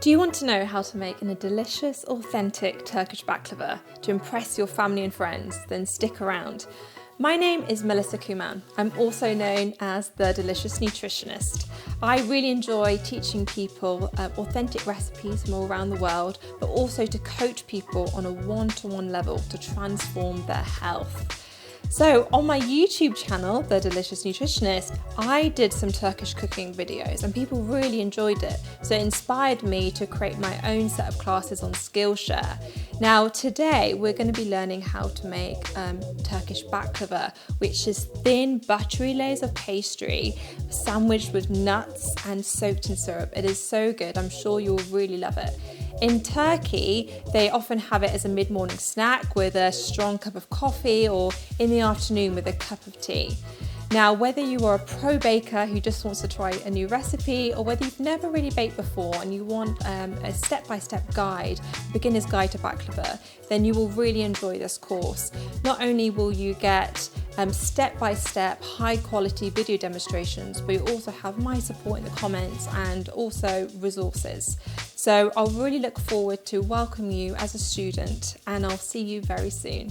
Do you want to know how to make a delicious, authentic Turkish baklava to impress your family and friends? Then stick around. My name is Melissa Kuman. I'm also known as the Delicious Nutritionist. I really enjoy teaching people authentic recipes from all around the world, but also to coach people on a one-to-one level to transform their health. So on my YouTube channel, The Delicious Nutritionist, I did some Turkish cooking videos and people really enjoyed it. So it inspired me to create my own set of classes on Skillshare. Now today we're going to be learning how to make Turkish baklava, which is thin buttery layers of pastry sandwiched with nuts and soaked in syrup. It is so good. I'm sure you'll really love it. In Turkey, they often have it as a mid-morning snack with a strong cup of coffee, or in the afternoon with a cup of tea. Now, whether you are a pro baker who just wants to try a new recipe, or whether you've never really baked before and you want a step-by-step guide, beginner's guide to baklava, then you will really enjoy this course. Not only will you get step-by-step high-quality video demonstrations, but you also have my support in the comments and also resources. So I'll really look forward to welcoming you as a student, and I'll see you very soon.